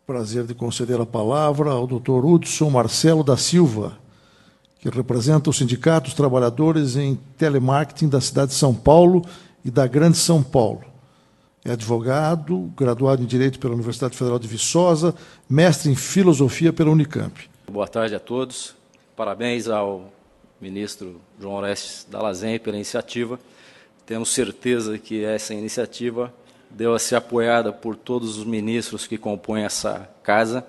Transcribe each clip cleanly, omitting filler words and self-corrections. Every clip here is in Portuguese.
Prazer de conceder a palavra ao Dr. Hudson Marcelo da Silva, que representa o Sindicato dos Trabalhadores em Telemarketing da cidade de São Paulo e da Grande São Paulo. É advogado, graduado em Direito pela Universidade Federal de Viçosa, mestre em Filosofia pela Unicamp. Boa tarde a todos. Parabéns ao ministro João Orestes Dallazen pela iniciativa. Temos certeza que essa iniciativa deu a ser apoiada por todos os ministros que compõem essa casa,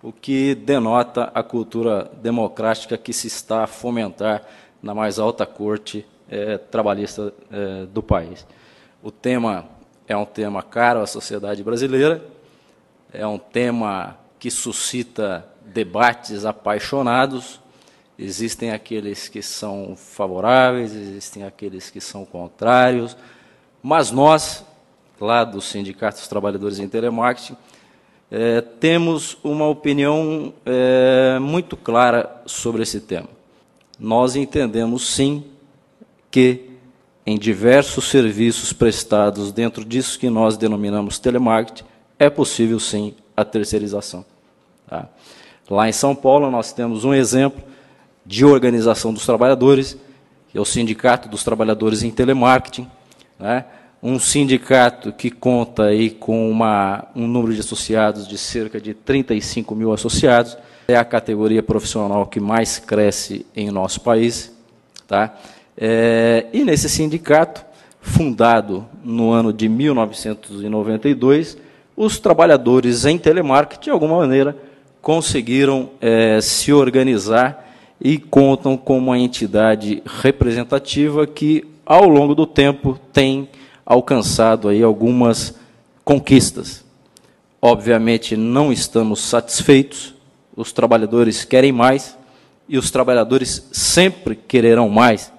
o que denota a cultura democrática que se está a fomentar na mais alta corte trabalhista do país. O tema é um tema caro à sociedade brasileira, é um tema que suscita debates apaixonados. Existem aqueles que são favoráveis, existem aqueles que são contrários, mas nós, lá do Sindicato dos Trabalhadores em Telemarketing, temos uma opinião muito clara sobre esse tema. Nós entendemos, sim, que em diversos serviços prestados dentro disso que nós denominamos telemarketing, é possível, sim, a terceirização. Tá? Lá em São Paulo, nós temos um exemplo de organização dos trabalhadores, que é o Sindicato dos Trabalhadores em Telemarketing, né? Um sindicato que conta aí com um número de associados de cerca de 35 mil associados, é a categoria profissional que mais cresce em nosso país. Tá? E nesse sindicato, fundado no ano de 1992, os trabalhadores em telemarketing, de alguma maneira, conseguiram se organizar e contam com uma entidade representativa que, ao longo do tempo, tem alcançado aí algumas conquistas. Obviamente, não estamos satisfeitos, os trabalhadores querem mais e os trabalhadores sempre quererão mais.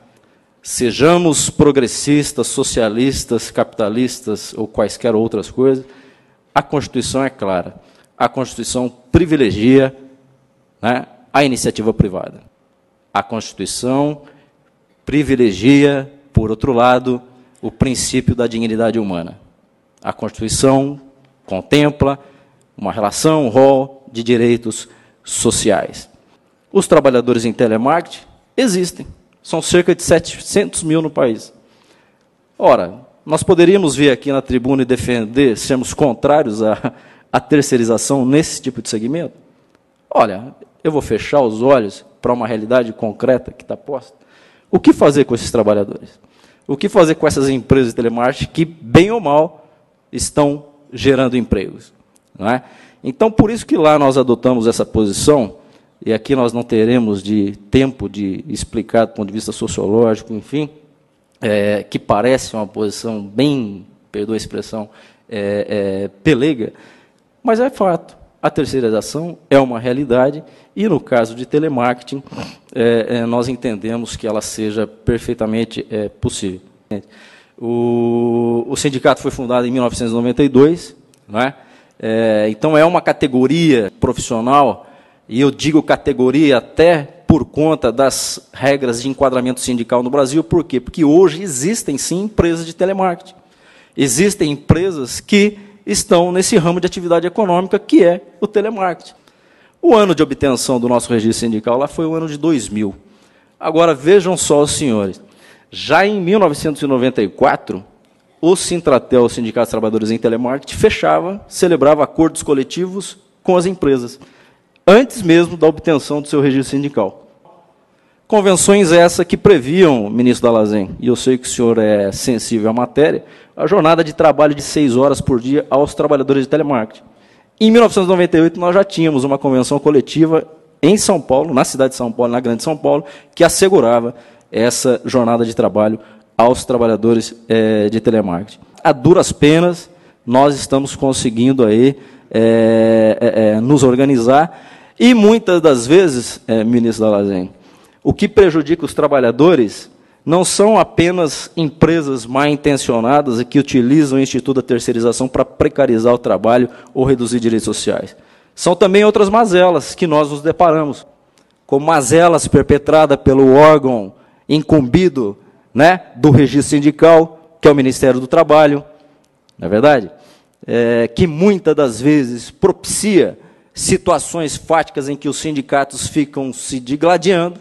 Sejamos progressistas, socialistas, capitalistas ou quaisquer outras coisas, a Constituição é clara. A Constituição privilegia, né, a iniciativa privada. A Constituição privilegia, por outro lado, o princípio da dignidade humana. A Constituição contempla uma relação, um rol de direitos sociais. Os trabalhadores em telemarketing existem. São cerca de 700 mil no país. Ora, nós poderíamos vir aqui na tribuna e defender, sermos contrários à terceirização nesse tipo de segmento? Olha, eu vou fechar os olhos para uma realidade concreta que está posta. O que fazer com esses trabalhadores? O que fazer com essas empresas de telemarketing que, bem ou mal, estão gerando empregos? Não é? Então, por isso que lá nós adotamos essa posição, e aqui nós não teremos tempo de explicar do ponto de vista sociológico, enfim, que parece uma posição bem, perdoa a expressão, pelega, mas é fato. A terceirização é uma realidade e, no caso de telemarketing, nós entendemos que ela seja perfeitamente possível. O sindicato foi fundado em 1992, não é? Então é uma categoria profissional, e eu digo categoria até por conta das regras de enquadramento sindical no Brasil. Por quê? Porque hoje existem, sim, empresas de telemarketing. Existem empresas que estão nesse ramo de atividade econômica, que é o telemarketing. O ano de obtenção do nosso registro sindical lá foi o ano de 2000. Agora, vejam só os senhores. Já em 1994, o Sintratel, o Sindicato dos Trabalhadores em Telemarketing, celebrava acordos coletivos com as empresas, antes mesmo da obtenção do seu registro sindical. Convenções essas que previam, ministro Dallazen, e eu sei que o senhor é sensível à matéria, a jornada de trabalho de 6 horas por dia aos trabalhadores de telemarketing. Em 1998, nós já tínhamos uma convenção coletiva em São Paulo, na cidade de São Paulo, na Grande São Paulo, que assegurava essa jornada de trabalho aos trabalhadores de telemarketing. A duras penas, nós estamos conseguindo aí, nos organizar, e muitas das vezes, ministro Dallazen, o que prejudica os trabalhadores não são apenas empresas mal intencionadas e que utilizam o Instituto da Terceirização para precarizar o trabalho ou reduzir direitos sociais. São também outras mazelas que nós nos deparamos, como mazelas perpetradas pelo órgão incumbido, né, do registro sindical, que é o Ministério do Trabalho, não é verdade? que muitas das vezes propicia situações fáticas em que os sindicatos ficam se digladiando,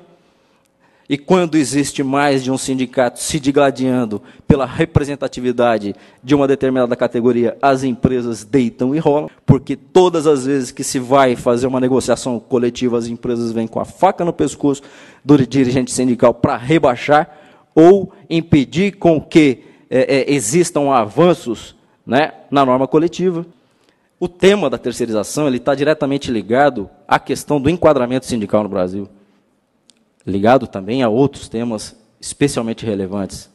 e quando existe mais de um sindicato se digladiando pela representatividade de uma determinada categoria, as empresas deitam e rolam, porque todas as vezes que se vai fazer uma negociação coletiva, as empresas vêm com a faca no pescoço do dirigente sindical para rebaixar ou impedir com que existam avanços, né, na norma coletiva. O tema da terceirização está diretamente ligado à questão do enquadramento sindical no Brasil, ligado também a outros temas especialmente relevantes.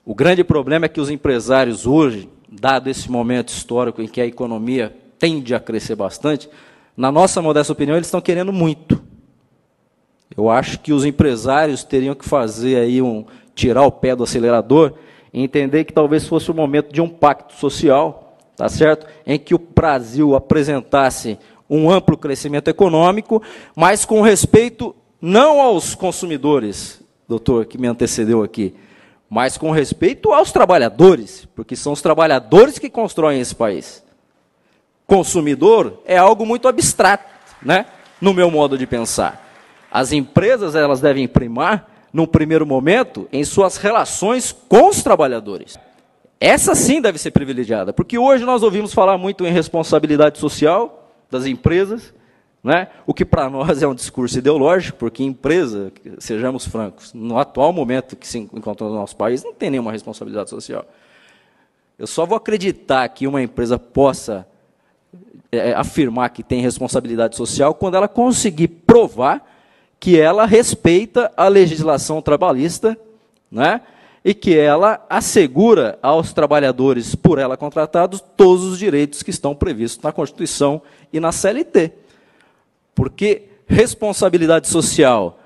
O grande problema é que os empresários hoje, dado esse momento histórico em que a economia tende a crescer bastante, na nossa modesta opinião, eles estão querendo muito. Eu acho que os empresários teriam que fazer aí tirar o pé do acelerador e entender que talvez fosse o momento de um pacto social, tá certo? Em que o Brasil apresentasse um amplo crescimento econômico, mas com respeito não aos consumidores, doutor, que me antecedeu aqui, mas com respeito aos trabalhadores, porque são os trabalhadores que constroem esse país. Consumidor é algo muito abstrato, né, no meu modo de pensar. As empresas, elas devem primar, num primeiro momento, em suas relações com os trabalhadores. Essa sim deve ser privilegiada, porque hoje nós ouvimos falar muito em responsabilidade social das empresas, né? O que para nós é um discurso ideológico, porque empresa, sejamos francos, no atual momento que se encontra no nosso país, não tem nenhuma responsabilidade social. Eu só vou acreditar que uma empresa possa afirmar que tem responsabilidade social quando ela conseguir provar que ela respeita a legislação trabalhista, né? E que ela assegura aos trabalhadores por ela contratados todos os direitos que estão previstos na Constituição e na CLT. Porque responsabilidade social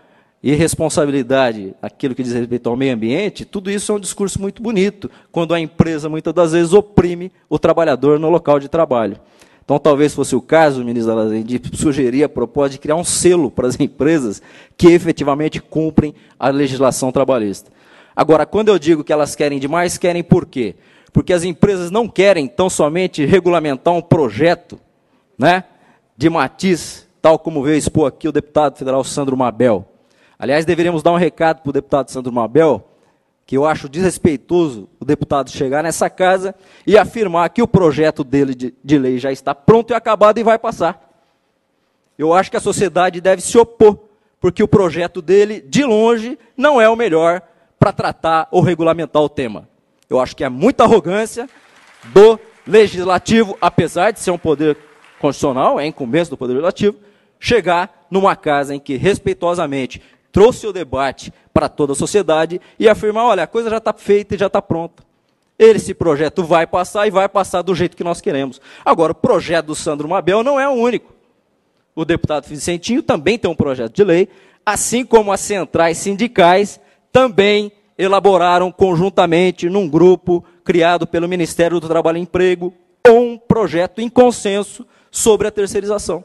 e responsabilidade, aquilo que diz respeito ao meio ambiente, tudo isso é um discurso muito bonito, quando a empresa, muitas das vezes, oprime o trabalhador no local de trabalho. Então, talvez fosse o caso, ministro Dall'Azen, de sugerir a proposta de criar um selo para as empresas que efetivamente cumprem a legislação trabalhista. Agora, quando eu digo que elas querem demais, querem por quê? Porque as empresas não querem tão somente regulamentar um projeto, né, de matiz, tal como veio expor aqui o deputado federal Sandro Mabel. Aliás, deveríamos dar um recado para o deputado Sandro Mabel, que eu acho desrespeitoso o deputado chegar nessa casa e afirmar que o projeto dele de lei já está pronto e acabado e vai passar. Eu acho que a sociedade deve se opor, porque o projeto dele, de longe, não é o melhor para tratar ou regulamentar o tema. Eu acho que é muita arrogância do legislativo, apesar de ser um poder constitucional, é incumbência do poder legislativo, chegar numa casa em que, respeitosamente, trouxe o debate para toda a sociedade e afirmar, olha, a coisa já está feita e já está pronta. Esse projeto vai passar e vai passar do jeito que nós queremos. Agora, o projeto do Sandro Mabel não é o único. O deputado Vicentinho também tem um projeto de lei, assim como as centrais sindicais também elaboraram conjuntamente, num grupo criado pelo Ministério do Trabalho e Emprego, um projeto em consenso sobre a terceirização.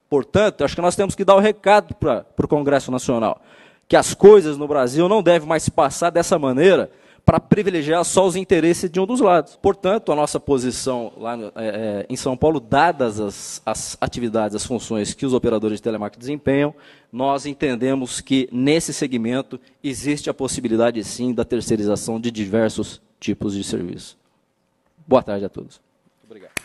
Portanto, acho que nós temos que dar o recado para o Congresso Nacional, que as coisas no Brasil não devem mais se passar dessa maneira para privilegiar só os interesses de um dos lados. Portanto, a nossa posição lá em São Paulo, dadas as atividades, as funções que os operadores de telemarketing desempenham, nós entendemos que, nesse segmento, existe a possibilidade, sim, da terceirização de diversos tipos de serviço. Boa tarde a todos. Obrigado.